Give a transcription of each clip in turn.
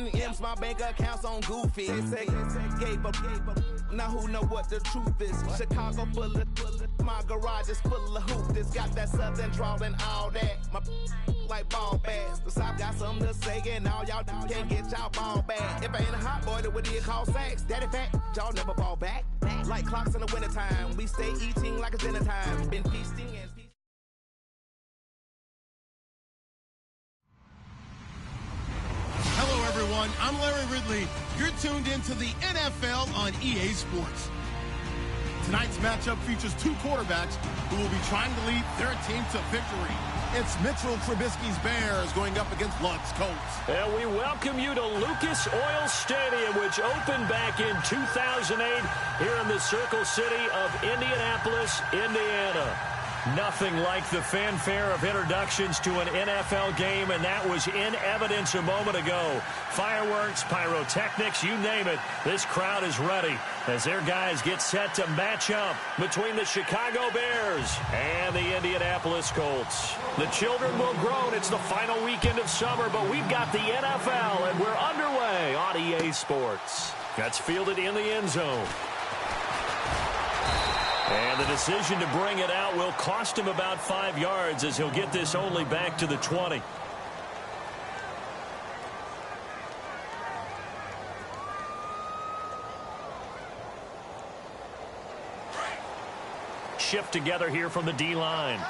counting M's, my bank accounts on goofy. They say gave up. Now who know what the truth is? Chicago full of, my garage is full of hoop. This got that southern drawl and all that. My like ball bags. The South got something to say and all y'all can't get y'all ball back. If I ain't a hot boy, then what do you call sacks? Daddy fat, y'all never ball back. Like clocks in the wintertime, we stay eating like it's dinner time. Been feasting and feasting. Hello, everyone. I'm Larry Ridley. You're tuned into the NFL on EA Sports. Tonight's matchup features two quarterbacks who will be trying to lead their team to victory. It's Mitchell Trubisky's Bears going up against Luck's Colts. And we welcome you to Lucas Oil Stadium, which opened back in 2008 here in the Circle City of Indianapolis, Indiana. Nothing like the fanfare of introductions to an NFL game, and that was in evidence a moment ago. Fireworks, pyrotechnics, you name it. This crowd is ready as their guys get set to match up between the Chicago Bears and the Indianapolis Colts. The children will groan. It's the final weekend of summer, but we've got the NFL, and we're underway on EA Sports. That's fielded in the end zone. And the decision to bring it out will cost him about 5 yards as he'll get this only back to the 20. Shift together here from the D-line. A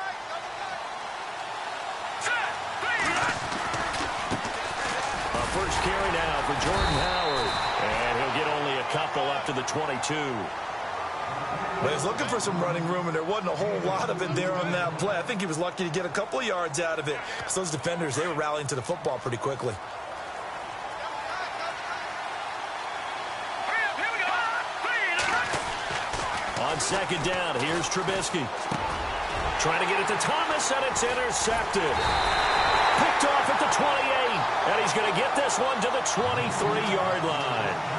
first carry now for Jordan Howard. And he'll get only a couple up to the 22. But he's looking for some running room, and there wasn't a whole lot of it there on that play. I think he was lucky to get a couple of yards out of it. So those defenders, they were rallying to the football pretty quickly. On second down, here's Trubisky. Trying to get it to Thomas, and it's intercepted. Picked off at the 28, and he's going to get this one to the 23-yard line.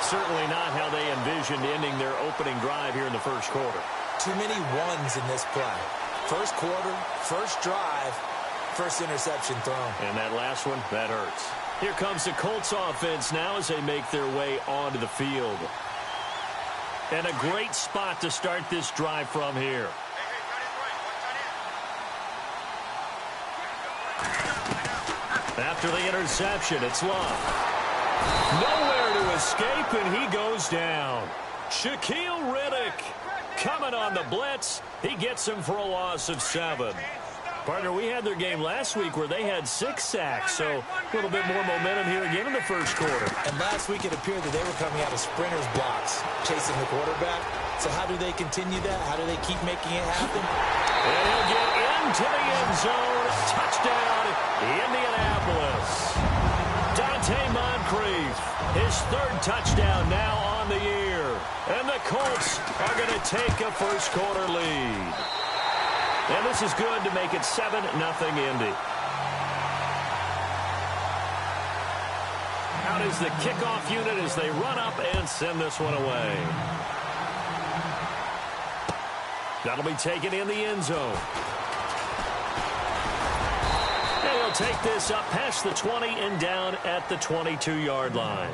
Certainly not how they envisioned ending their opening drive here in the first quarter. Too many ones in this play. First quarter, first drive, first interception thrown. And that last one, that hurts. Here comes the Colts offense now as they make their way onto the field. And a great spot to start this drive from here. After the interception, it's Love. Nowhere to escape, and he goes down. Shaquille Riddick coming on the blitz. He gets him for a loss of 7. Partner, we had their game last week where they had 6 sacks, so a little bit more momentum here again in the first quarter. And last week it appeared that they were coming out of sprinters blocks, chasing the quarterback. So how do they continue that? How do they keep making it happen? And he'll get into the end zone. Touchdown, Indianapolis. Dante Moncrief, his 3rd touchdown now on the year. And the Colts are going to take a first quarter lead. And this is good to make it 7-0 Indy. Out is the kickoff unit as they run up and send this one away. That'll be taken in the end zone. And he'll take this up past the 20 and down at the 22-yard line.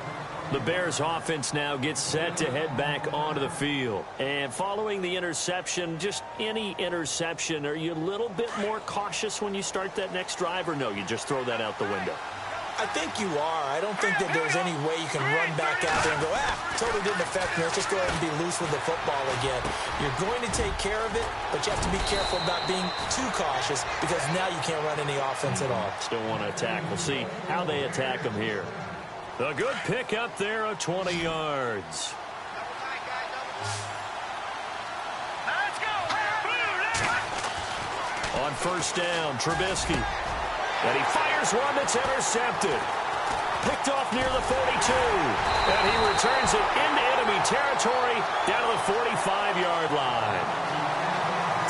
The Bears offense now gets set to head back onto the field. And following the interception, just any interception, are you a little bit more cautious when you start that next drive, or no, you just throw that out the window? I think you are. I don't think that there's any way you can run back out there and go, totally didn't affect me. Let's just go ahead and be loose with the football again. You're going to take care of it, but you have to be careful about being too cautious because now you can't run any offense at all. Still want to attack. We'll see how they attack them here. A good pick up there of 20 yards. On first down, Trubisky. And he fires one that's intercepted. Picked off near the 42. And he returns it into enemy territory down to the 45-yard line.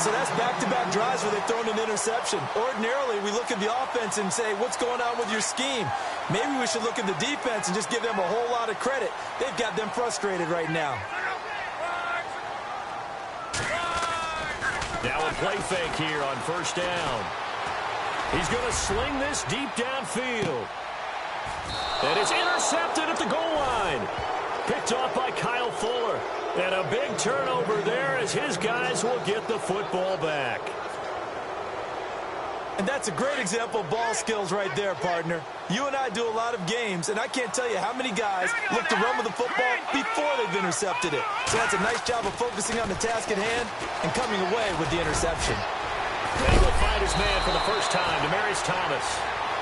So that's back-to-back drives where they've thrown an interception. Ordinarily, we look at the offense and say, what's going on with your scheme? Maybe we should look at the defense and just give them a whole lot of credit. They've got them frustrated right now. Now a play fake here on first down. He's going to sling this deep downfield. And it's intercepted at the goal line. Picked off by Kyle Fuller. And a big turnover there as his guys will get the football back. And that's a great example of ball skills right there, partner. You and I do a lot of games, and I can't tell you how many guys look to run with the football before they've intercepted it. So that's a nice job of focusing on the task at hand and coming away with the interception. And he will find his man for the first time, Demaryius Thomas.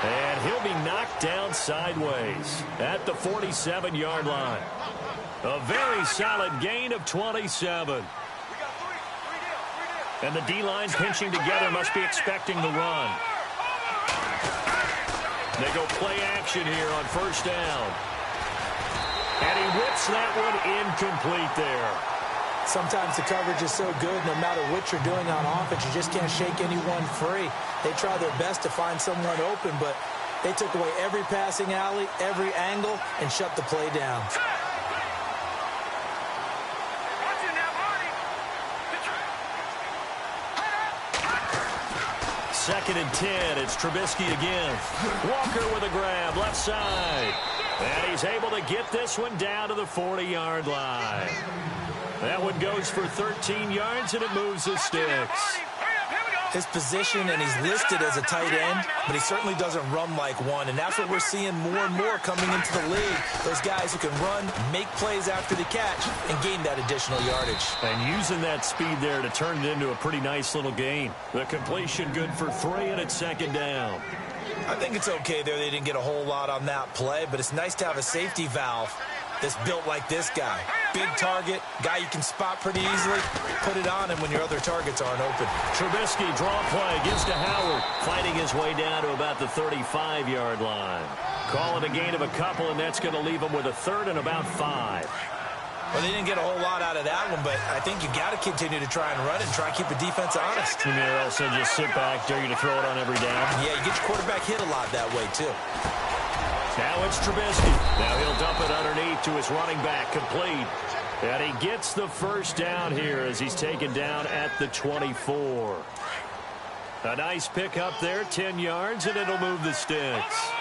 And he'll be knocked down sideways at the 47-yard line. A very solid gain of 27. And the D-line pinching together, must be expecting the run. They go play action here on first down. And he whips that one incomplete there. Sometimes the coverage is so good, no matter what you're doing on offense, you just can't shake anyone free. They try their best to find someone open, but they took away every passing alley, every angle, and shut the play down. Second and 10. It's Trubisky again. Walker with a grab, left side. And he's able to get this one down to the 40-yard line. That one goes for 13 yards, and it moves the sticks. His position, and he's listed as a tight end, but he certainly doesn't run like one, and that's what we're seeing more and more coming into the league. Those guys who can run, make plays after the catch, and gain that additional yardage. And using that speed there to turn it into a pretty nice little gain. The completion good for 3, and it's second down. I think it's okay there. They didn't get a whole lot on that play, but it's nice to have a safety valve that's built like this guy. Big target, guy you can spot pretty easily. Put it on him when your other targets aren't open. Trubisky, draw play, gives to Howard. Fighting his way down to about the 35-yard line. Call it a gain of a couple, and that's going to leave him with a third and about 5. Well, they didn't get a whole lot out of that one, but I think you got to continue to try and run it and try and keep the defense honest. You mean also just sit back, dare you to throw it on every down? Yeah, you get your quarterback hit a lot that way, too. Now it's Trubisky. Now he'll dump it underneath to his running back, complete. And he gets the first down here as he's taken down at the 24. A nice pick up there, 10 yards, and it'll move the sticks.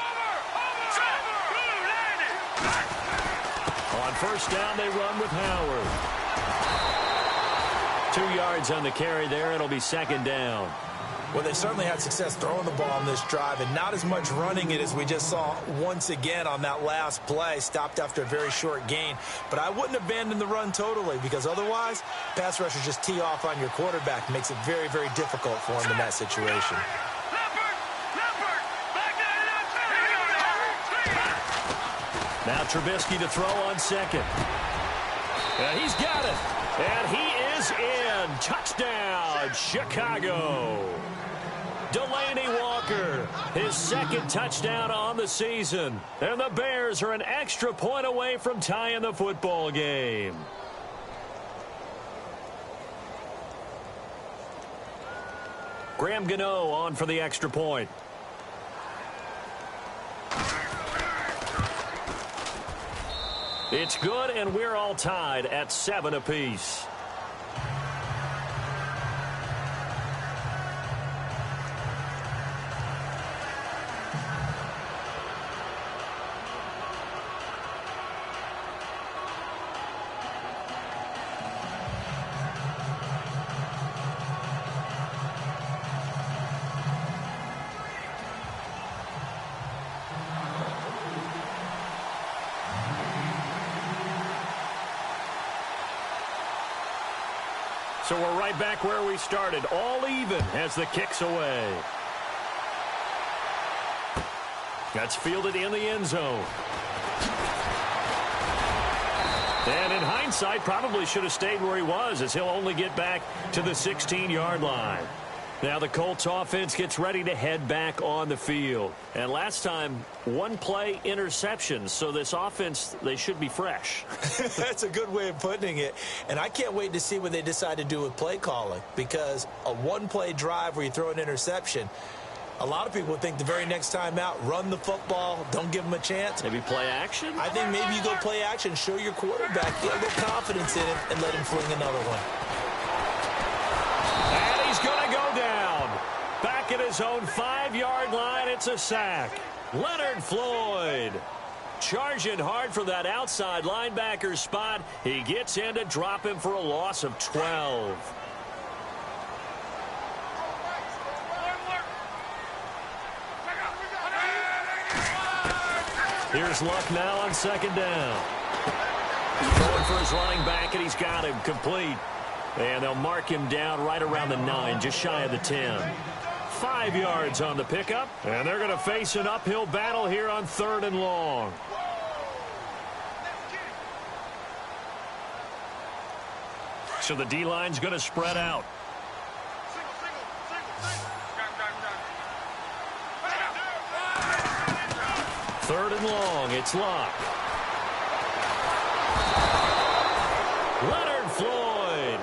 On first down, they run with Howard. 2 yards on the carry there. It'll be second down. Well, they certainly had success throwing the ball on this drive, and not as much running it as we just saw once again on that last play. Stopped after a very short gain. But I wouldn't abandon the run totally, because otherwise, pass rushers just tee off on your quarterback. Makes it very, very difficult for him in that situation. Now Trubisky to throw on second. And he's got it. And he is in. Touchdown, Chicago. Delaney Walker, his second touchdown on the season. And the Bears are an extra point away from tying the football game. Graham Gano on for the extra point. It's good, and we're all tied at 7 apiece. So we're right back where we started, all even as the kick's away. That's fielded in the end zone. And in hindsight, probably should have stayed where he was, as he'll only get back to the 16-yard line. Now the Colts offense gets ready to head back on the field. And last time, one play interceptions. So this offense, they should be fresh. That's a good way of putting it. And I can't wait to see what they decide to do with play calling. Because a one-play drive where you throw an interception, a lot of people think the very next time out, run the football, don't give them a chance. Maybe play action? I think maybe you go play action, show your quarterback, get a little confidence in him, and let him fling another one. And he's going to go down. Back at his own 5-yard line, it's a sack. Leonard Floyd. Charging hard for that outside linebacker spot. He gets in to drop him for a loss of 12. Here's Luck now on second down. Going for his running back, and he's got him complete. And they'll mark him down right around the 9, just shy of the 10. 5 yards on the pickup, and they're going to face an uphill battle here on 3rd and long. So the D-line's going to spread out. Third and long, it's Luck. Leonard Floyd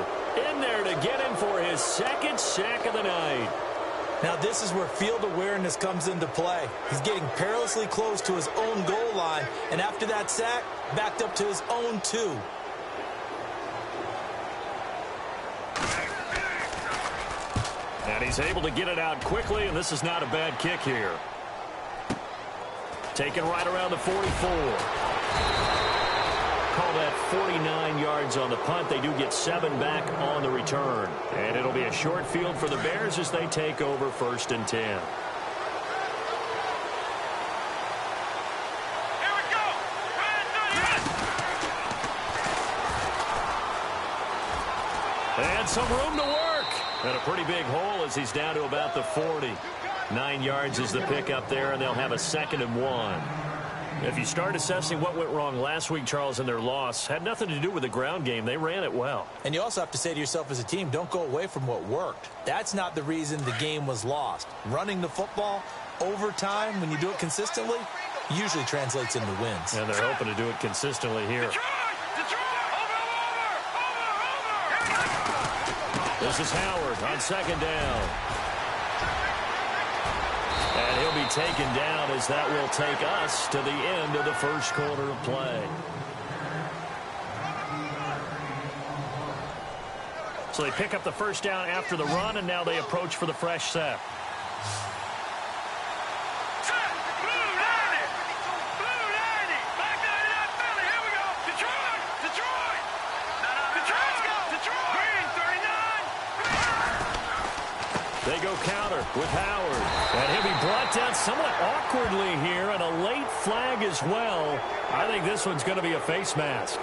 in there to get him for his 2nd sack of the night. Now this is where field awareness comes into play. He's getting perilously close to his own goal line, and after that sack, backed up to his own 2. And he's able to get it out quickly, and this is not a bad kick here. Taken right around the 44. Call that 49 yards on the punt. They do get 7 back on the return. And it'll be a short field for the Bears as they take over 1st and 10. Here we go. And some room to work. And a pretty big hole as he's down to about the 40. 9 yards is the pickup there, and they'll have a 2nd and 1. If you start assessing what went wrong last week, Charles, in their loss, had nothing to do with the ground game. They ran it well. And you also have to say to yourself as a team, don't go away from what worked. That's not the reason the game was lost. Running the football over time, when you do it consistently, usually translates into wins. And they're hoping to do it consistently here. This is Howard on 2nd down. And he'll be taken down as that will take us to the end of the 1st quarter of play. So they pick up the 1st down after the run, and now they approach for the fresh set. They go counter with Howard. And he'll be brought down somewhat awkwardly here, and a late flag as well. I think this one's going to be a face mask.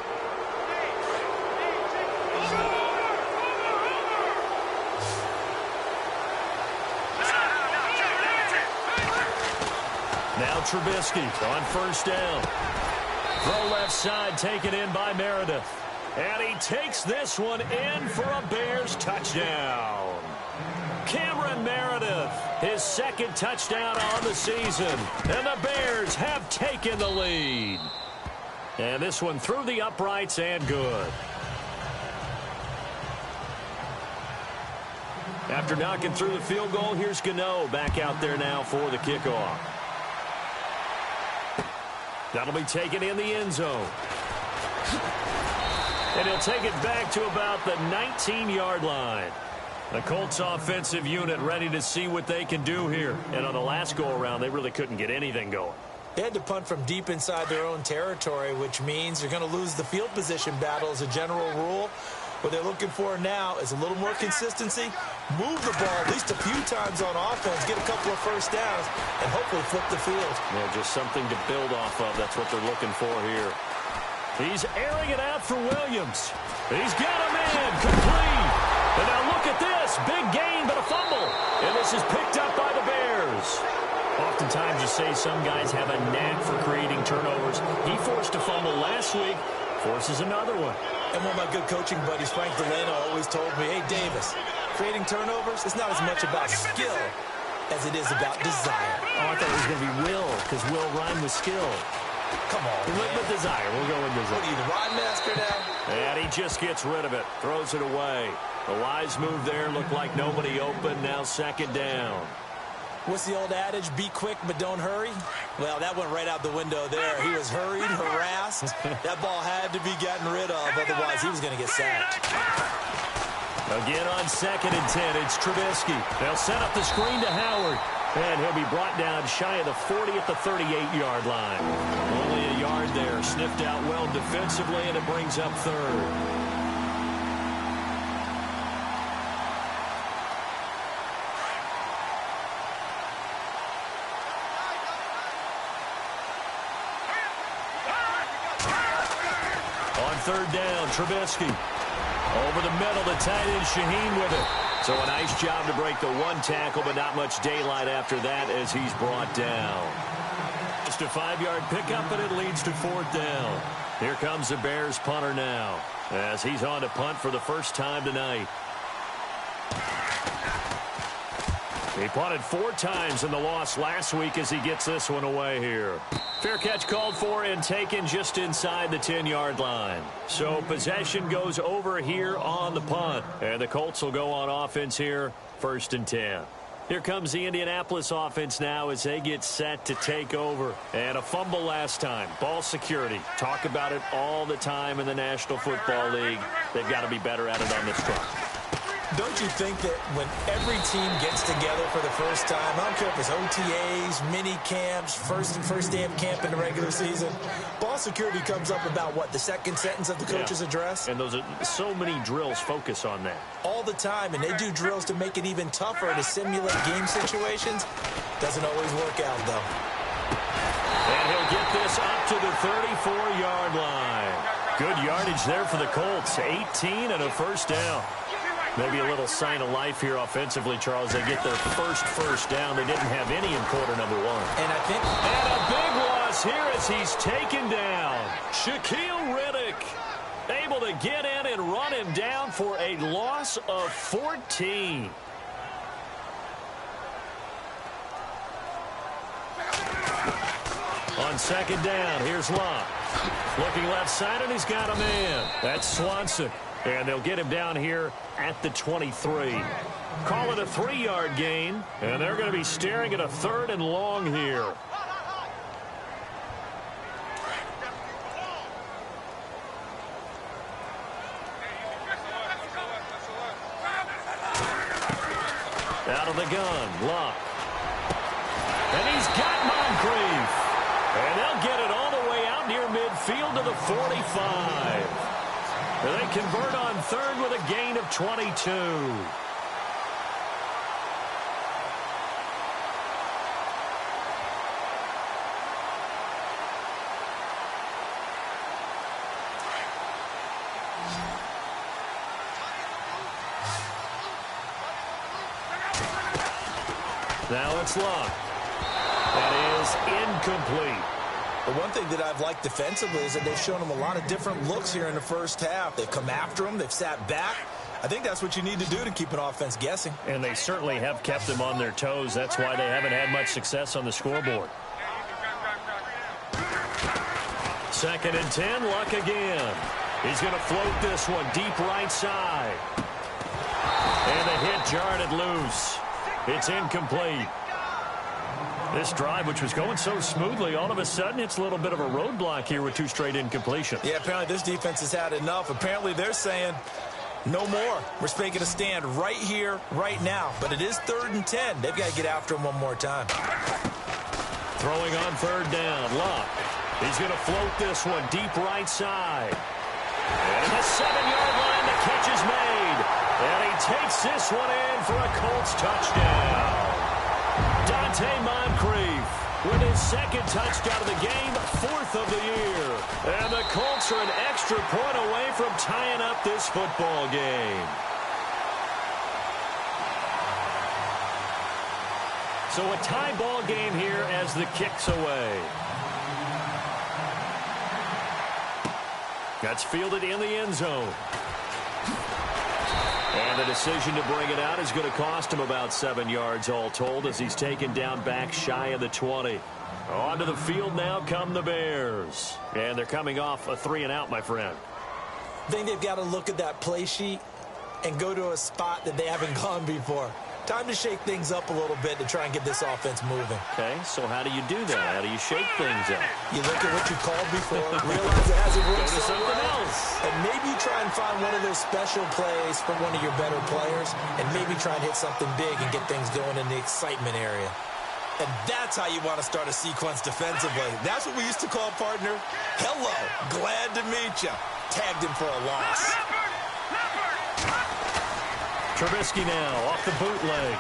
Now Trubisky on 1st down. Throw left side taken in by Meredith. And he takes this one in for a Bears touchdown. Cameron Meredith, his 2nd touchdown on the season. And the Bears have taken the lead. And this one through the uprights and good. After knocking through the field goal, here's Gano back out there now for the kickoff. That'll be taken in the end zone. And he'll take it back to about the 19-yard line. The Colts offensive unit ready to see what they can do here. And on the last go-around, they really couldn't get anything going. They had to punt from deep inside their own territory, which means you're going to lose the field position battle as a general rule. What they're looking for now is a little more consistency, move the ball at least a few times on offense, get a couple of 1st downs, and hopefully flip the field. Yeah, just something to build off of. That's what they're looking for here. He's airing it out for Williams. He's got him in, complete. And now look at this. Big gain, but a fumble. And this is picked up by the Bears. Oftentimes you say some guys have a knack for creating turnovers. He forced a fumble last week, forces another one. And one of my good coaching buddies, Frank Delano, always told me, hey, Davis, creating turnovers is not as much about skill as it is about desire. Oh, I thought it was going to be will, because will rhyme with skill. Come on, we went with desire. We'll go with desire. What are you, the rhyme master now? And he just gets rid of it, throws it away. The wise move there, looked like nobody open, now 2nd down. What's the old adage? Be quick, but don't hurry. Well, that went right out the window there. He was hurried, harassed. That ball had to be gotten rid of, otherwise he was going to get sacked. Again on 2nd and 10, it's Trubisky. They'll set up the screen to Howard. And he'll be brought down shy of the 40 at the 38-yard line. Only a yard sniffed out well defensively, and it brings up third. On third down, Trubisky. Over the middle, the tight end Shaheen with it. So a nice job to break the one tackle, but not much daylight after that as he's brought down. Just a 5-yard pickup, and it leads to fourth down. Here comes the Bears punter now as he's on to punt for the first time tonight. He punted 4 times in the loss last week as he gets this one away here. Fair catch called for and taken just inside the 10-yard line. So possession goes over here on the punt. And the Colts will go on offense here, 1st and 10. Here comes the Indianapolis offense now as they get set to take over. And a fumble last time. Ball security. Talk about it all the time in the National Football League. They've got to be better at it on this drive. Don't you think that when every team gets together for the first time, I don't care if it's OTAs, mini camps, first day of camp in the regular season, ball security comes up about, what, the second sentence of the coach's address? And those are so many drills focus on that. All the time, and they do drills to make it even tougher to simulate game situations. Doesn't always work out, though. And he'll get this up to the 34-yard line. Good yardage there for the Colts. 18 and a first down. Maybe a little sign of life here offensively, Charles. They get their first down. They didn't have any in quarter number 1. And I think... And a big loss here as he's taken down. Shaquille Riddick able to get in and run him down for a loss of 14. On second down, here's Locke. Looking left side, and he's got a man. That's Swanson. And they'll get him down here at the 23. Call it a 3-yard gain, and they're going to be staring at a 3rd and long here. Out of the gun, Locke. And he's got Moncrief. And they'll get it all the way out near midfield to the 45. They convert on 3rd with a gain of 22. Now it's Locke. That is incomplete. The one thing that I've liked defensively is that they've shown him a lot of different looks here in the first half. They've come after him. They've sat back. I think that's what you need to do to keep an offense guessing. And they certainly have kept them on their toes. That's why they haven't had much success on the scoreboard. 2nd and 10, Luck again. He's going to float this one deep right side. And the hit jarred it loose. It's incomplete. This drive, which was going so smoothly, all of a sudden it's a little bit of a roadblock here with 2 straight incompletions. Yeah, apparently this defense has had enough. Apparently they're saying, no more. We're making a stand right here, right now. But it is 3rd and 10. They've got to get after him one more time. Throwing on 3rd down, Locke. He's going to float this one deep right side. And the 7-yard line, the catch is made. And he takes this one in for a Colts touchdown. Dante Moncrief with his 2nd touchdown of the game, 4th of the year. And the Colts are an extra point away from tying up this football game. So a tie ball game here as the kick's away. That's fielded in the end zone. And the decision to bring it out is going to cost him about 7 yards all told as he's taken down back shy of the 20. Onto the field now come the Bears. And they're coming off a 3-and-out, my friend. I think they've got to look at that play sheet and go to a spot that they haven't gone before. Time to shake things up a little bit to try and get this offense moving. Okay, so how do you do that? How do you shake things up? You look at what you called before, realize it hasn't worked Go to so something well, else. and maybe you try and find one of those special plays from one of your better players, and maybe try and hit something big and get things going in the excitement area. And that's how you want to start a sequence defensively. That's what we used to call, partner, hello, glad to meet you. Tagged him for a loss. Trubisky now off the bootleg.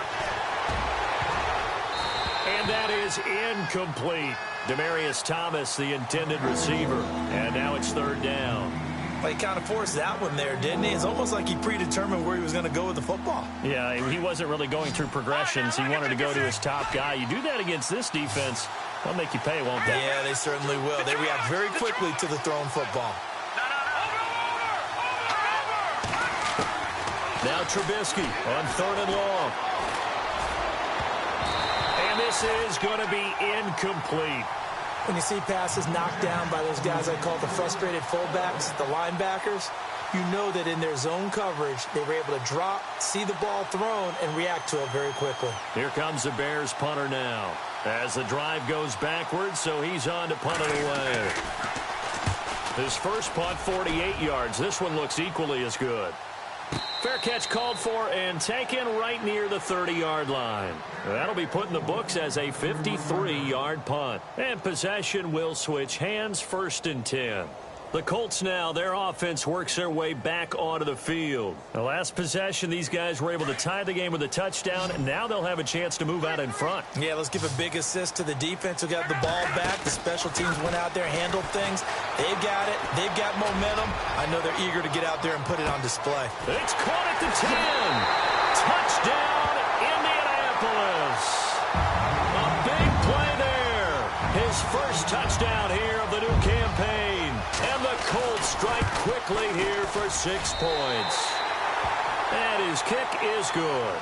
And that is incomplete. Demaryius Thomas, the intended receiver. And now it's third down. Well, he kind of forced that one there, didn't he? It's almost like he predetermined where he was going to go with the football. Yeah, he wasn't really going through progressions. He wanted to go to his top guy. You do that against this defense, they'll make you pay, won't they? Yeah, they certainly will. They react very quickly to the thrown football. Now Trubisky on third and long. And this is going to be incomplete. When you see passes knocked down by those guys I call the frustrated fullbacks, the linebackers, you know that in their zone coverage, they were able to drop, see the ball thrown, and react to it very quickly. Here comes the Bears punter now. As the drive goes backwards, so he's on to punt it away. His first punt, 48 yards. This one looks equally as good. Fair catch called for and taken right near the 30-yard line. That'll be put in the books as a 53-yard punt. And possession will switch hands, 1st and 10. The Colts now, their offense works their way back onto the field. The last possession, these guys were able to tie the game with a touchdown, and now they'll have a chance to move out in front. Yeah, let's give a big assist to the defense who got the ball back. The special teams went out there, handled things. They've got it. They've got momentum. I know they're eager to get out there and put it on display. It's caught at the 10. Touchdown, Indianapolis. A big play there. His first touchdown here of the new campaign. And the Colts strike quickly here for 6 points. And his kick is good.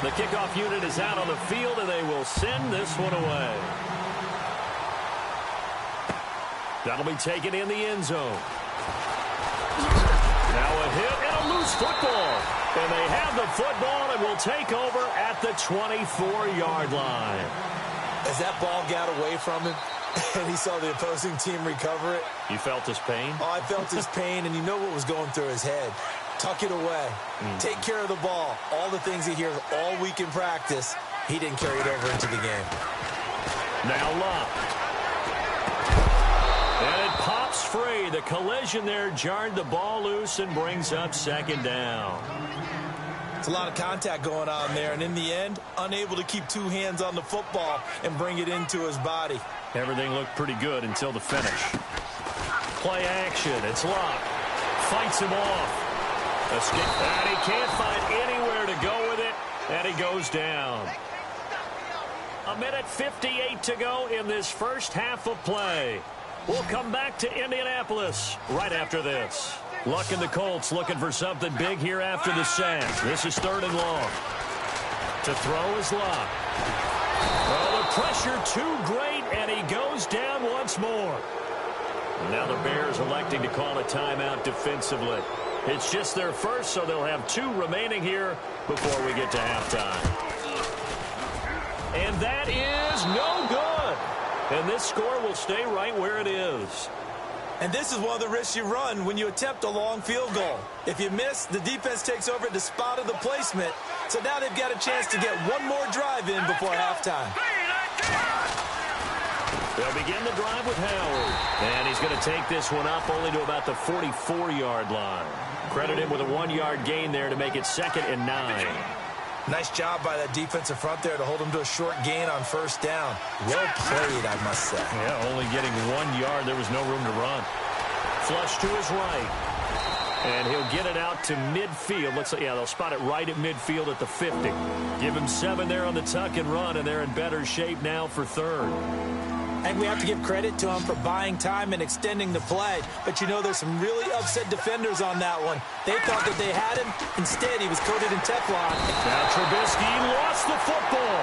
The kickoff unit is out on the field, and they will send this one away. That'll be taken in the end zone. Now a hit and a loose football. And they have the football and will take over at the 24-yard line. As that ball got away from him and he saw the opposing team recover it. You felt his pain? Oh, I felt his pain, and you know what was going through his head. Tuck it away. Take care of the ball. All the things he hears all week in practice, he didn't carry it over into the game. Now Locke. And it pops free. The collision there jarred the ball loose and brings up 2nd down. It's a lot of contact going on there, and in the end, unable to keep 2 hands on the football and bring it into his body. Everything looked pretty good until the finish. Play action. It's Locke. Fights him off. Escape. And he can't find anywhere to go with it, and he goes down. 1:58 to go in this first half of play. We'll come back to Indianapolis right after this. Luck and the Colts looking for something big here after the sack. This is 3rd and long. To throw is Locke. Oh, the pressure too great, and he goes down once more. Now the Bears electing to call a timeout defensively. It's just their first, so they'll have 2 remaining here before we get to halftime. And that is no good. And this score will stay right where it is. And this is one of the risks you run when you attempt a long field goal. If you miss, the defense takes over at the spot of the placement. So now they've got a chance to get one more drive in before halftime. They'll begin the drive with Howard. And he's going to take this one up only to about the 44-yard line. Credit him with a 1-yard gain there to make it 2nd and 9. Nice job by that defensive front there to hold him to a short gain on 1st down. Well played, I must say. Yeah, only getting 1 yard. There was no room to run. Flush to his right. And he'll get it out to midfield. Looks like, yeah, they'll spot it right at midfield at the 50. Give him 7 there on the tuck and run, and they're in better shape now for 3rd. And we have to give credit to him for buying time and extending the play. But you know, there's some really upset defenders on that one. They thought that they had him. Instead, he was coated in Teflon. Now Trubisky lost the football.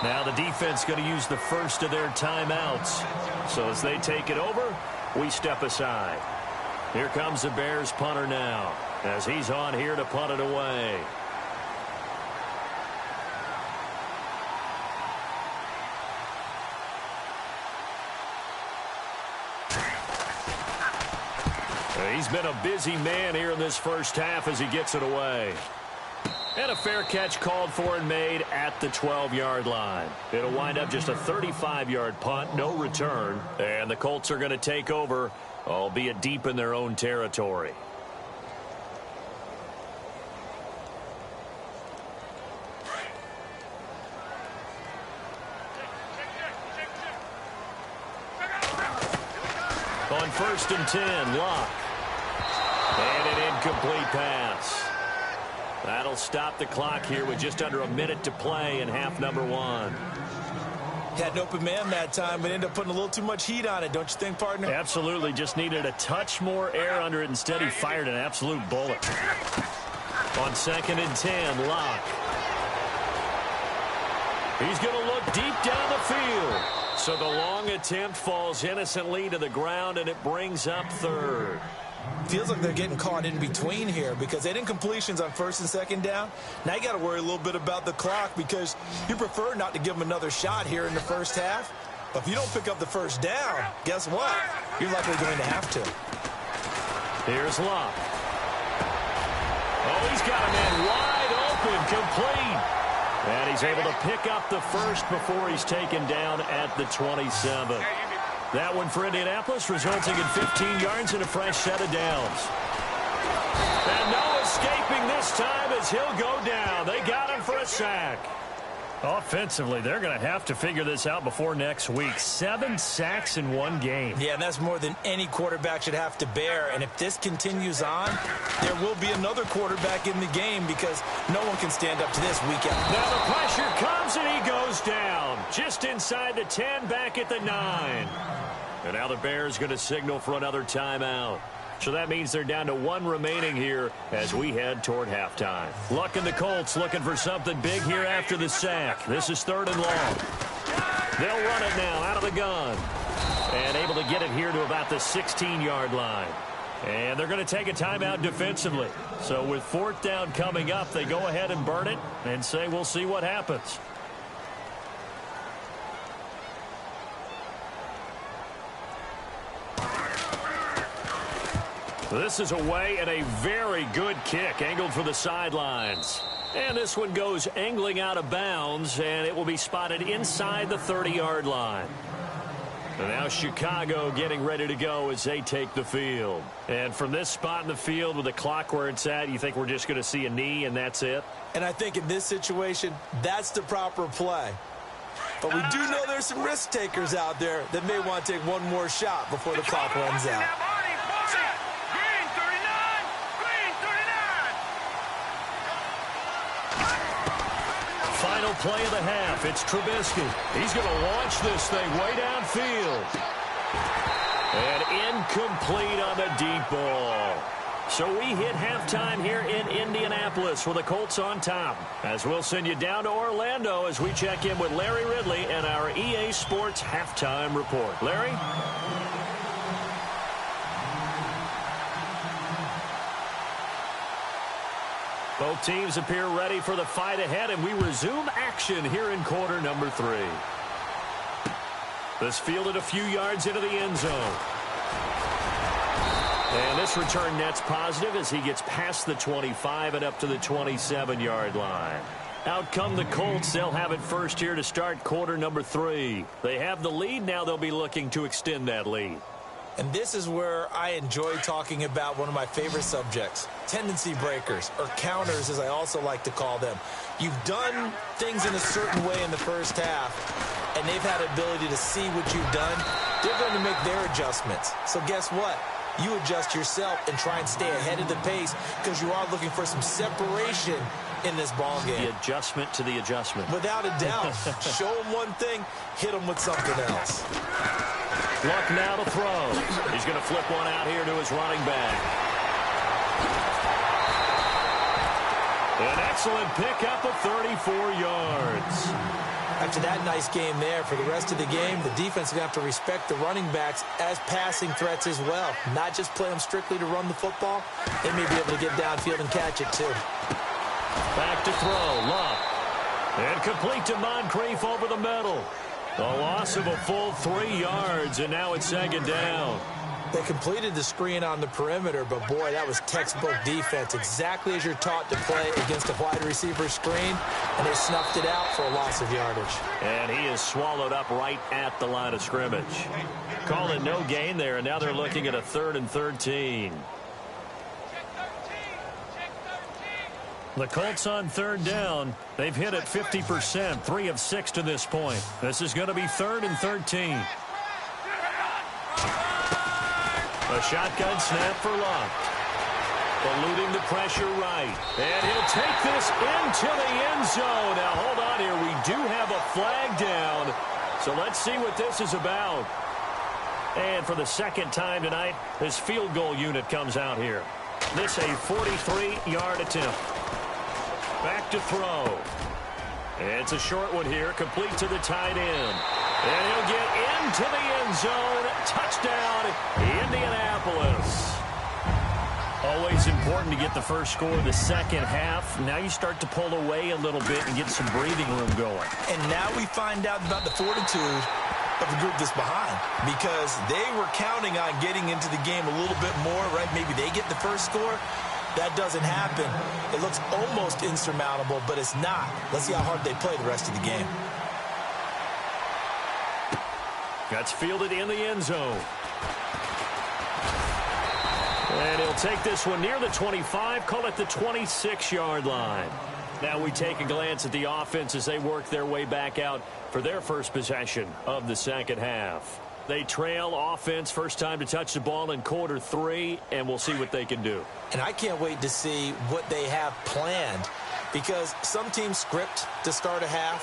Now the defense going to use the first of their timeouts. So as they take it over, we step aside. Here comes the Bears punter now, as he's on here to punt it away. He's been a busy man here in this first half as he gets it away. And a fair catch called for and made at the 12-yard line. It'll wind up just a 35-yard punt, no return. And the Colts are going to take over, albeit deep in their own territory. On 1st and 10, Locke. And an incomplete pass. That'll stop the clock here with just under a minute to play in half number 1. Had an open man that time, but ended up putting a little too much heat on it, don't you think, partner? Absolutely. Just needed a touch more air under it. Instead, he fired an absolute bullet. On 2nd and 10, Locke. He's going to look deep down the field. So the long attempt falls innocently to the ground, and it brings up 3rd. Feels like they're getting caught in between here because they didn't completions on 1st and 2nd down. Now you got to worry a little bit about the clock because you prefer not to give them another shot here in the first half. But if you don't pick up the 1st down, guess what? You're likely going to have to. Here's Locke. Oh, he's got a man wide open, complete. And he's able to pick up the 1st before he's taken down at the 27. That one for Indianapolis, resulting in 15 yards and a fresh set of downs. And no escaping this time as he'll go down. They got him for a sack. Offensively, they're going to have to figure this out before next week. 7 sacks in one game. Yeah, and that's more than any quarterback should have to bear. And if this continues on, there will be another quarterback in the game because no one can stand up to this week out. Now the pressure comes and he goes down. Just inside the 10, back at the 9. And now the Bears going to signal for another timeout. So that means they're down to 1 remaining here as we head toward halftime. Luck and the Colts looking for something big here after the sack. This is 3rd and long. They'll run it now out of the gun. And able to get it here to about the 16-yard line. And they're going to take a timeout defensively. So with 4th down coming up, they go ahead and burn it and say we'll see what happens. This is away and a very good kick angled for the sidelines. And this one goes angling out of bounds, and it will be spotted inside the 30-yard line. And now Chicago getting ready to go as they take the field. And from this spot in the field with the clock where it's at, you think we're just going to see a knee and that's it? And I think in this situation, that's the proper play. But we do know there's some risk takers out there that may want to take one more shot before the clock runs out. Final play of the half. It's Trubisky. He's going to launch this thing way downfield. And incomplete on the deep ball. So we hit halftime here in Indianapolis with the Colts on top. As we'll send you down to Orlando as we check in with Larry Ridley and our EA Sports halftime report. Larry? Both teams appear ready for the fight ahead, and we resume action here in quarter number 3. This fielded a few yards into the end zone. And this return net's positive as he gets past the 25 and up to the 27-yard line. Out come the Colts. They'll have it first here to start quarter number 3. They have the lead. Now they'll be looking to extend that lead. And this is where I enjoy talking about one of my favorite subjects, tendency breakers, or counters as I also like to call them. You've done things in a certain way in the first half, and they've had the ability to see what you've done. They're going to make their adjustments. So guess what? You adjust yourself and try and stay ahead of the pace because you are looking for some separation in this ball game. The adjustment to the adjustment. Without a doubt. Show them one thing, hit them with something else. Luck now to throw. He's going to flip one out here to his running back. An excellent pickup of 34 yards. After that nice game there, for the rest of the game, the defense is going to have to respect the running backs as passing threats as well. Not just play them strictly to run the football. They may be able to get downfield and catch it too. Back to throw. Luck. And complete to Moncrief over the middle. A loss of a full 3 yards, and now it's 2nd down. They completed the screen on the perimeter, but boy, that was textbook defense. Exactly as you're taught to play against a wide receiver screen, and they snuffed it out for a loss of yardage. And he is swallowed up right at the line of scrimmage. Call it no gain there, and now they're looking at a 3rd and 13. The Colts on 3rd down. They've hit it 50%, 3 of 6 to this point. This is going to be 3rd and 13. A shotgun snap for Luck. Eluding the pressure right. And he'll take this into the end zone. Now, hold on here. We do have a flag down. So let's see what this is about. And for the second time tonight, this field goal unit comes out here. This a 43-yard attempt. Back to throw. It's a short one here, complete to the tight end. And he'll get into the end zone. Touchdown, Indianapolis. Always important to get the first score of the second half. Now you start to pull away a little bit and get some breathing room going. And now we find out about the fortitude of the group that's behind, because they were counting on getting into the game a little bit more, right? Maybe they get the first score. That doesn't happen. It looks almost insurmountable, but it's not. Let's see how hard they play the rest of the game. That's fielded in the end zone. And he'll take this one near the 25, call it the 26-yard line. Now we take a glance at the offense as they work their way back out for their first possession of the second half. They trail offense, first time to touch the ball in quarter 3, and we'll see what they can do. And I can't wait to see what they have planned, because some teams script to start a half.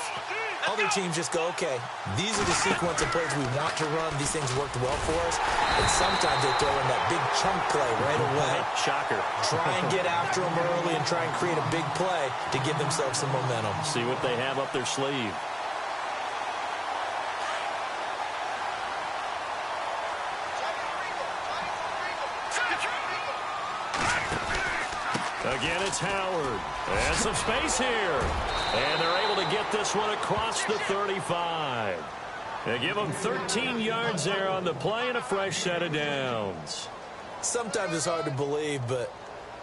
Other teams just go, okay, these are the sequence of plays we want to run. These things worked well for us. And sometimes they throw in that big chunk play right away. Shocker. Try and get after them early and try and create a big play to give themselves some momentum. See what they have up their sleeve. Again, it's Howard. And some space here. And they're able to get this one across the 35. They give them 13 yards there on the play and a fresh set of downs. Sometimes it's hard to believe, but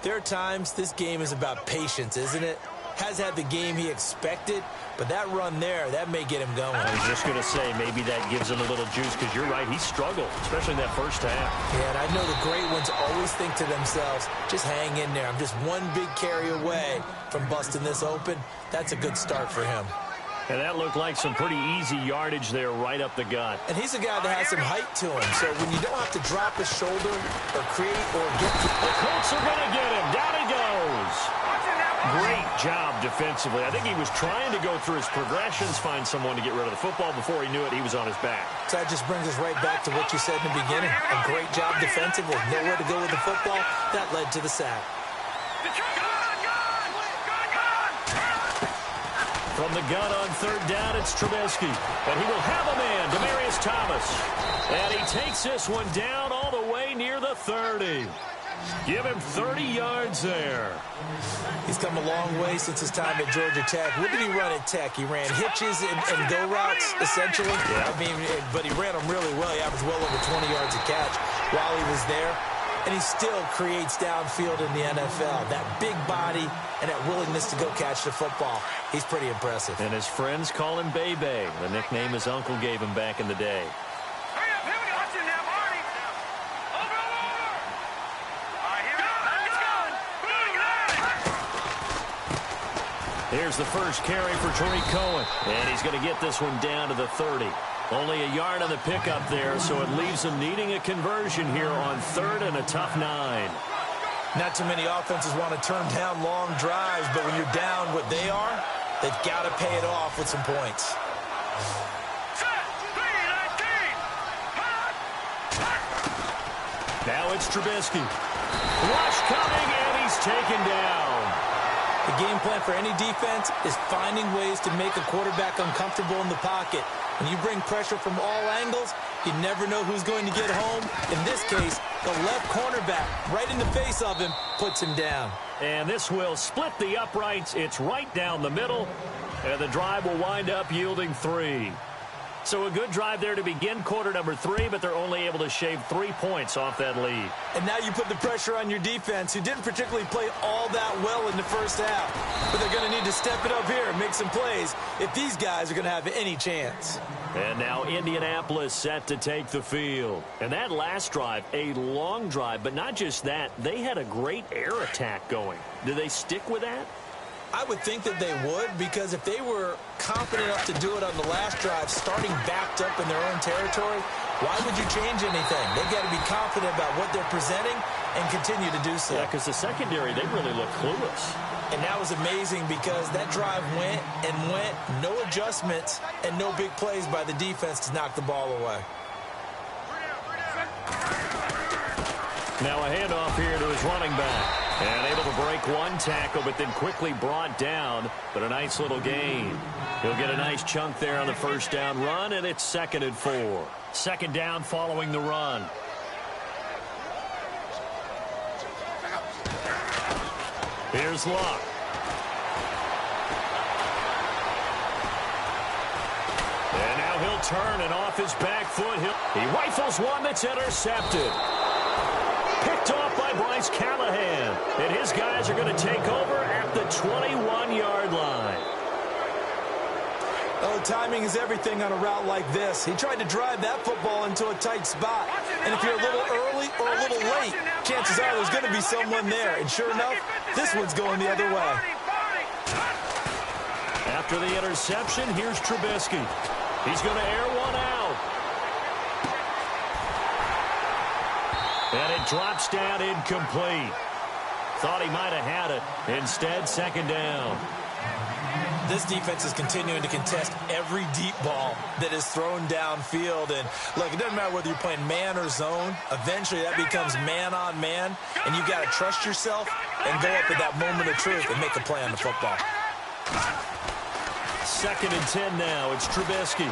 there are times this game is about patience, isn't it? Has had the game he expected, but that run there, that may get him going. I was just going to say, maybe that gives him a little juice, because you're right, he struggled, especially in that first half. Yeah, and I know the great ones always think to themselves, just hang in there. I'm just one big carry away from busting this open. That's a good start for him. And that looked like some pretty easy yardage there right up the gut. And he's a guy that has some height to him, so when you don't have to drop his shoulder or create or get to... The Colts are going to get him. Down he goes. Great job defensively. I think he was trying to go through his progressions, find someone to get rid of the football. Before he knew it, he was on his back. So that just brings us right back to what you said in the beginning. A great job defensively. Nowhere to go with the football. That led to the sack. From the gun on third down, it's Trubisky. And he will have a man, Demaryius Thomas. And he takes this one down all the way near the 30. Give him 30 yards there. He's come a long way since his time at Georgia Tech. What did he run at Tech? He ran hitches and go routes, essentially. Yeah. I mean, but he ran them really well. He averaged well over 20 yards a catch while he was there. And he still creates downfield in the NFL. That big body and that willingness to go catch the football. He's pretty impressive. And his friends call him Bebe, the nickname his uncle gave him back in the day. Here's the first carry for Tariq Cohen. And he's going to get this one down to the 30. Only a yard on the pickup there, so it leaves him needing a conversion here on third and a tough 9. Not too many offenses want to turn down long drives, but when you're down what they are, they've got to pay it off with some points. Now it's Trubisky. Rush coming, and he's taken down. The game plan for any defense is finding ways to make a quarterback uncomfortable in the pocket. When you bring pressure from all angles, you never know who's going to get home. In this case, the left cornerback, right in the face of him, puts him down. And this will split the uprights. It's right down the middle, and the drive will wind up yielding 3. So a good drive there to begin quarter number 3, but they're only able to shave 3 points off that lead. And now you put the pressure on your defense, who didn't particularly play all that well in the first half. But they're going to need to step it up here and make some plays if these guys are going to have any chance. And now Indianapolis set to take the field. And that last drive, a long drive, but not just that, they had a great air attack going. Do they stick with that? I would think that they would, because if they were confident enough to do it on the last drive, starting backed up in their own territory, why would you change anything? They've got to be confident about what they're presenting and continue to do so. Yeah, because the secondary, they really look clueless. And that was amazing because that drive went and went, no adjustments and no big plays by the defense to knock the ball away. Now a handoff here to his running back. And able to break one tackle, but then quickly brought down. But a nice little gain. He'll get a nice chunk there on the first down run, and it's 2nd and 4. Second down following the run. Here's Luck. And now he'll turn, and off his back foot, he rifles one that's intercepted. Picked off by Bryce Callahan. And his guys are going to take over at the 21-yard line. Oh, timing is everything on a route like this. He tried to drive that football into a tight spot. And if you're a little early or a little late, chances are there's going to be someone there. And sure enough, this one's going the other way. After the interception, here's Trubisky. He's going to air one out. And it drops down incomplete. Thought he might have had it. Instead, second down. This defense is continuing to contest every deep ball that is thrown downfield. And, look, it doesn't matter whether you're playing man or zone. Eventually, that becomes man on man. And you've got to trust yourself and go up at that moment of truth and make a play on the football. 2nd and 10 now. It's Trubisky.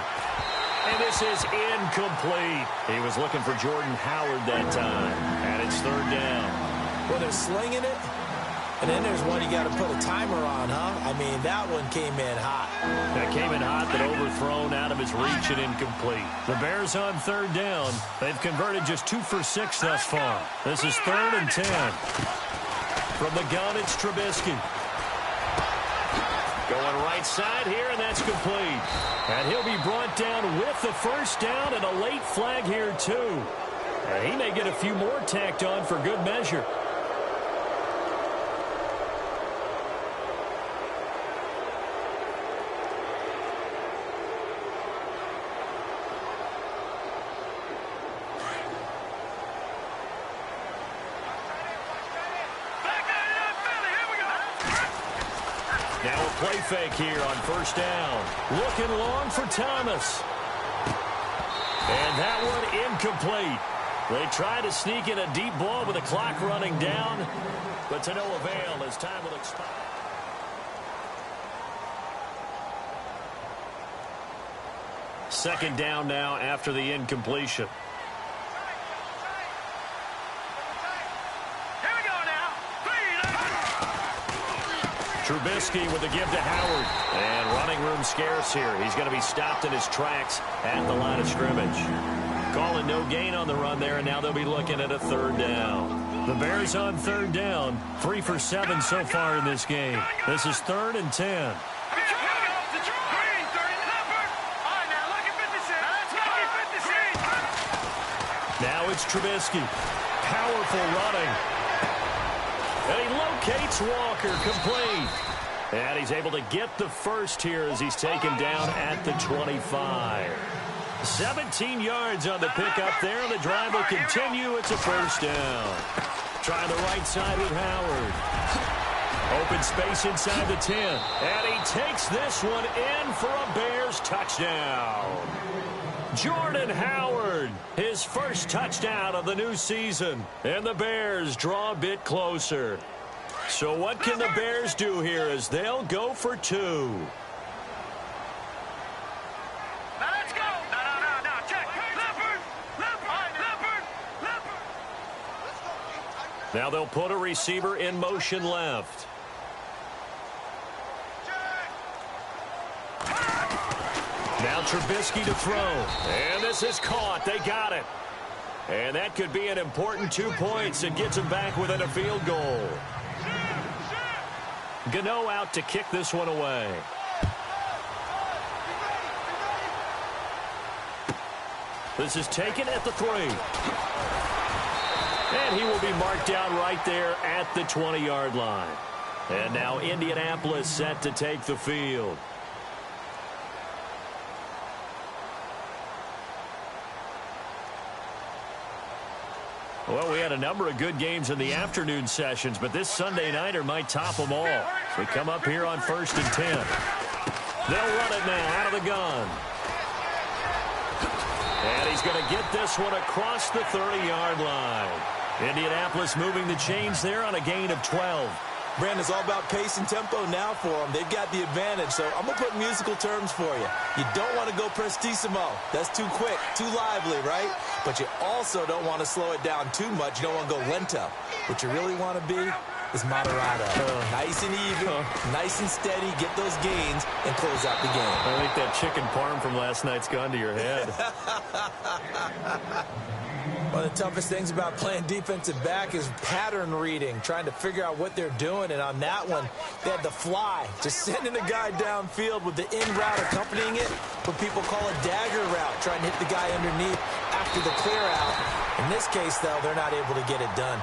And this is incomplete. He was looking for Jordan Howard that time. And it's 3rd down. Well, they're slinging it. And then there's one you got to put a timer on, huh? I mean, that one came in hot. That came in hot, but overthrown out of his reach and incomplete. The Bears on 3rd down. They've converted just 2 for 6 thus far. This is 3rd and 10. From the gun, it's Trubisky. Going right side here, and that's complete. And he'll be brought down with the first down and a late flag here, too. And he may get a few more tacked on for good measure. Now a play fake here on first down. Looking long for Thomas. And that one incomplete. They try to sneak in a deep ball with the clock running down, but to no avail as time will expire. Second down now after the incompletion. Trubisky with the give to Howard. And running room scarce here. He's going to be stopped in his tracks at the line of scrimmage. Calling no gain on the run there, and now they'll be looking at a 3rd down. The Bears on 3rd down. 3 for 7 so far in this game. This is 3rd and 10. Now it's Trubisky. Powerful running. And he locates Walker, complete. And he's able to get the first here as he's taken down at the 25. 17 yards on the pickup there, and the drive will continue. It's a first down. Trying the right side with Howard. Open space inside the 10. And he takes this one in for a Bears touchdown. Jordan Howard, his first touchdown of the new season. And the Bears draw a bit closer. So what can the Bears do here as they'll go for 2? Now let's go. No. Check. Leopard. Now they'll put a receiver in motion left. Now Trubisky to throw. And this is caught. They got it. And that could be an important 2 points and gets them back within a field goal. Gano out to kick this one away. This is taken at the 3. And he will be marked down right there at the 20-yard line. And now Indianapolis set to take the field. Well, we had a number of good games in the afternoon sessions, but this Sunday nighter might top them all. So we come up here on 1st and 10. They'll run it now out of the gun. And he's going to get this one across the 30-yard line. Indianapolis moving the chains there on a gain of 12. Brandon, it's all about pace and tempo now for them. They've got the advantage, so I'm going to put musical terms for you. You don't want to go prestissimo. That's too quick, too lively, right? But you also don't want to slow it down too much. You don't want to go lento. What you really want to be is moderato. Nice and even, nice and steady, get those gains, and close out the game. I think that chicken parm from last night's gone to your head. One of the toughest things about playing defensive back is pattern reading, trying to figure out what they're doing. And on that one, they had the fly, just sending a guy downfield with the in route accompanying it, what people call a dagger route, trying to hit the guy underneath after the clear out. In this case, though, they're not able to get it done.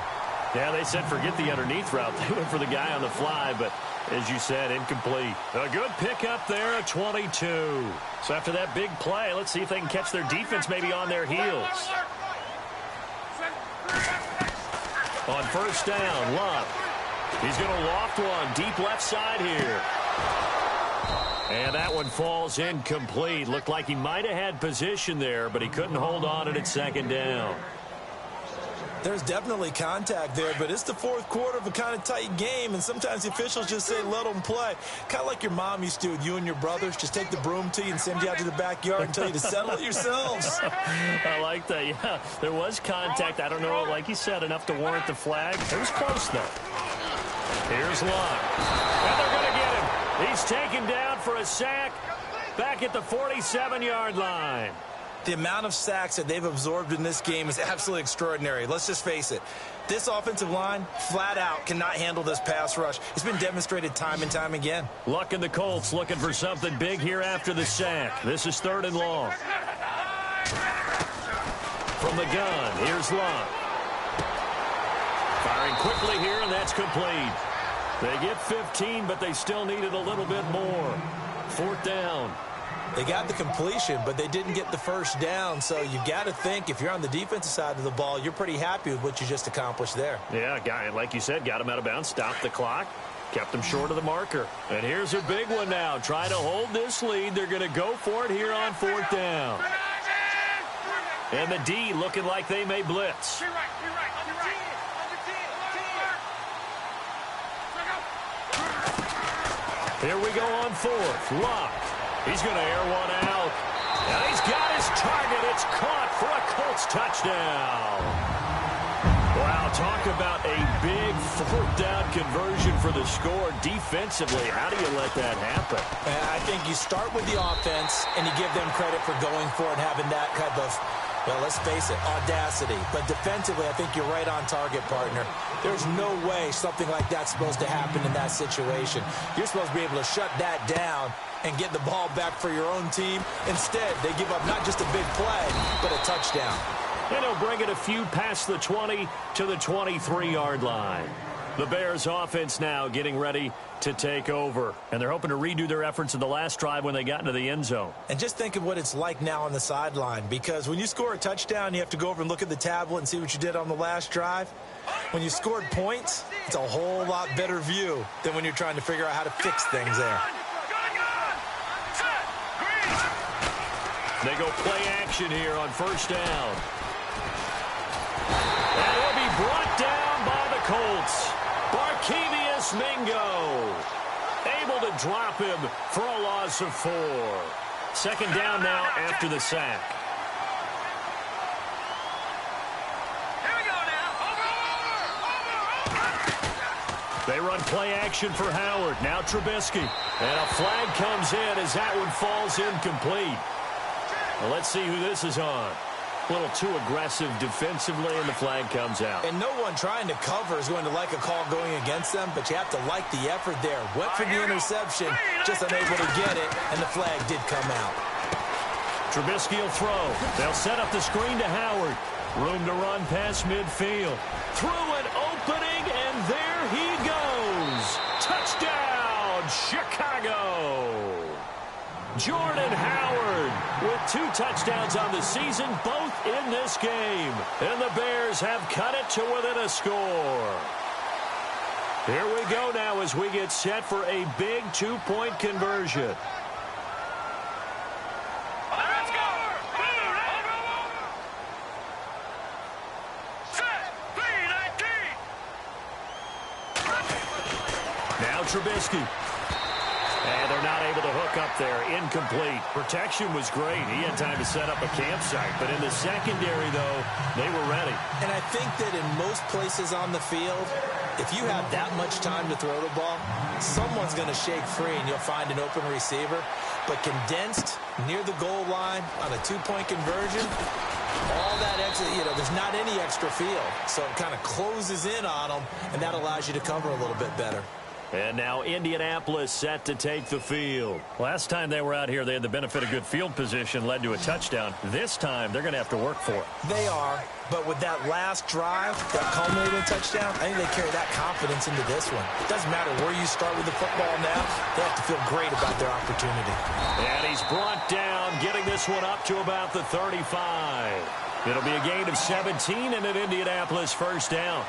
Yeah, they said forget the underneath route. They went for the guy on the fly, but as you said, incomplete. A good pickup there, a 22. So after that big play, let's see if they can catch their defense maybe on their heels. On 1st down, Love. He's going to loft one deep left side here. And that one falls incomplete. Looked like he might have had position there, but he couldn't hold on it at 2nd down. There's definitely contact there, but it's the 4th quarter of a kind of tight game, and sometimes the officials just say let them play. Kind of like your mom used to with you and your brothers. Just take the broom to you and send you out to the backyard and tell you to settle it yourselves. I like that, yeah. There was contact. I don't know, like you said, enough to warrant the flag. It was close, though. Here's Locke. And they're going to get him. He's taken down for a sack back at the 47-yard line. The amount of sacks that they've absorbed in this game is absolutely extraordinary. Let's just face it. This offensive line, flat out, cannot handle this pass rush. It's been demonstrated time and time again. Luck and the Colts looking for something big here after the sack. This is 3rd and long. From the gun, here's Luck. Firing quickly here, and that's complete. They get 15, but they still needed a little bit more. 4th down. They got the completion, but they didn't get the 1st down. So you got to think if you're on the defensive side of the ball, you're pretty happy with what you just accomplished there. Yeah, guy, like you said, got him out of bounds, stopped the clock, kept him short of the marker. And here's a big one now. Try to hold this lead. They're going to go for it here on 4th down. And the D looking like they may blitz. Here we go on 4th. Lock. He's going to air one out. And he's got his target. It's caught for a Colts touchdown. Wow, talk about a big 4th down conversion for the score. Defensively, how do you let that happen? I think you start with the offense, and you give them credit for going for it, having that kind of, well, let's face it, audacity. But defensively, I think you're right on target, partner. There's no way something like that's supposed to happen in that situation. You're supposed to be able to shut that down and get the ball back for your own team. Instead, they give up not just a big play, but a touchdown. And he'll bring it a few past the 20 to the 23-yard line. The Bears offense now getting ready to take over. And they're hoping to redo their efforts in the last drive when they got into the end zone. And just think of what it's like now on the sideline, because when you score a touchdown, you have to go over and look at the tablet and see what you did on the last drive. When you scored points, it's a whole lot better view than when you're trying to figure out how to fix things there. They go play action here on 1st down. And he'll be brought down by the Colts. Barkevius Mingo able to drop him for a loss of 4. 2nd down now after the sack. They run play action for Howard. Now Trubisky. And a flag comes in as that one falls incomplete. Well, let's see who this is on. A little too aggressive defensively, and the flag comes out. And no one trying to cover is going to like a call going against them, but you have to like the effort there. Went for the interception, just unable to get it, and the flag did come out. Trubisky will throw. They'll set up the screen to Howard. Room to run past midfield. Through an opening, and there he goes. Touchdown, Chicago. Jordan Howard with 2 touchdowns on the season, both in this game. And the Bears have cut it to within a score. Here we go now as we get set for a big 2-point conversion. Let's go! Set! Now Trubisky. And they're not able to hook up there. Incomplete. Protection was great. He had time to set up a campsite. But in the secondary, though, they were ready. And I think that in most places on the field, if you have that much time to throw the ball, someone's going to shake free and you'll find an open receiver. But condensed near the goal line on a 2-point conversion, all that extra, there's not any extra field. So it kind of closes in on them, and that allows you to cover a little bit better. And now Indianapolis set to take the field. Last time they were out here, they had the benefit of good field position, led to a touchdown. This time, they're going to have to work for it. They are, but with that last drive, that culminating touchdown, I think they carry that confidence into this one. It doesn't matter where you start with the football now. They have to feel great about their opportunity. And he's brought down, getting this one up to about the 35. It'll be a gain of 17 and an Indianapolis first down.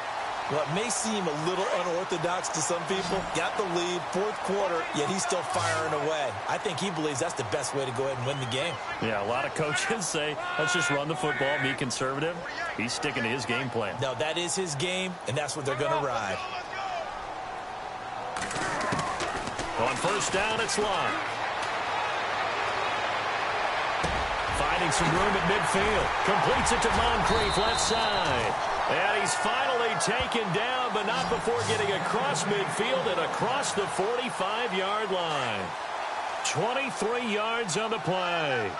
What may seem a little unorthodox to some people, got the lead, 4th quarter, yet he's still firing away. I think he believes that's the best way to go ahead and win the game. Yeah, a lot of coaches say, let's just run the football, be conservative. He's sticking to his game plan. No, that is his game, and that's what they're going to ride. On first down, it's Locke. Finding some room at midfield. Completes it to Moncrief, left side. And he's finally taken down, but not before getting across midfield and across the 45-yard line. 23 yards on the play.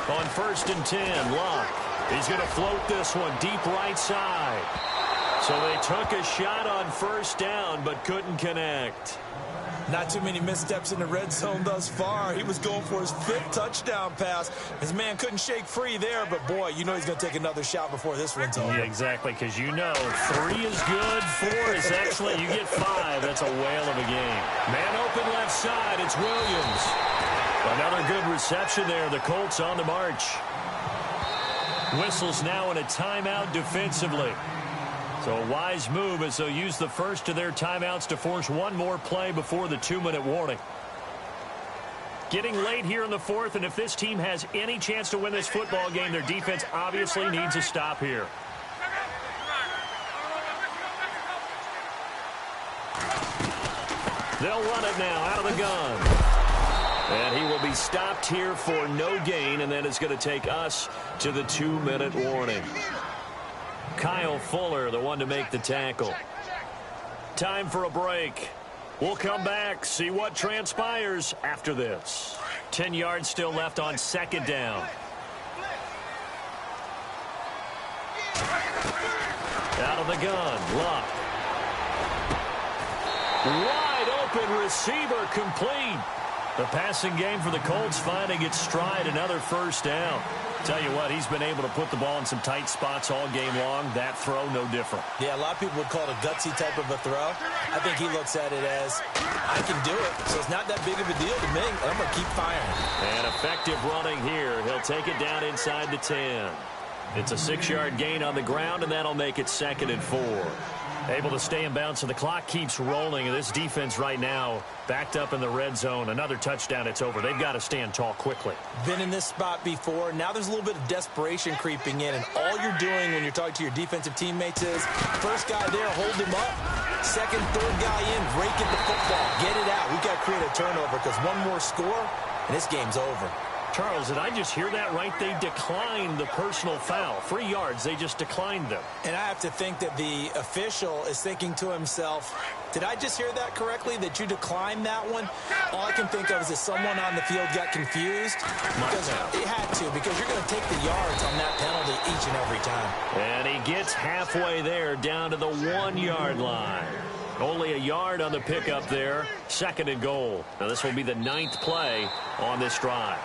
On first and 10, Locke. He's going to float this one deep right side. So they took a shot on first down, but couldn't connect. Not too many missteps in the red zone thus far. He was going for his 5th touchdown pass. His man couldn't shake free there, but boy, he's going to take another shot before this one's over. Yeah, exactly, because 3 is good, 4 is excellent. You get 5. That's a whale of a game. Man open left side, it's Williams. Another good reception there. The Colts on the march. Whistles now in a timeout defensively. So a wise move as they'll use the first of their timeouts to force one more play before the 2-minute warning. Getting late here in the 4th, and if this team has any chance to win this football game, their defense obviously needs a stop here. They'll run it now out of the gun. And he will be stopped here for no gain, and then it's going to take us to the 2-minute warning. Kyle Fuller, the one to make the tackle. Time for a break. We'll come back, see what transpires after this. 10 yards still left on second down. Out of the gun, Locke. Wide open receiver, complete. The passing game for the Colts finding its stride, another first down. Tell you what, he's been able to put the ball in some tight spots all game long. That throw, no different. Yeah, a lot of people would call it a gutsy type of a throw. I think he looks at it as, I can do it, so it's not that big of a deal to me. I'm going to keep firing. And effective running here. He'll take it down inside the 10. It's a 6-yard gain on the ground, and that'll make it 2nd and 4. Able to stay in bounds, so the clock keeps rolling. And this defense right now backed up in the red zone. Another touchdown, it's over. They've got to stand tall quickly. Been in this spot before. Now there's a little bit of desperation creeping in. And all you're doing when you're talking to your defensive teammates is, first guy there, hold him up. Second, third guy in, break at the football. Get it out. We've got to create a turnover because one more score, and this game's over. Charles, did I just hear that right? They declined the personal foul. 3 yards, they just declined them. And I have to think that the official is thinking to himself, did I just hear that correctly, that you declined that one? All I can think of is that someone on the field got confused. Because it had to, because you're going to take the yards on that penalty each and every time. And he gets halfway there, down to the 1-yard line. Only a yard on the pickup there. 2nd and goal. Now this will be the 9th play on this drive.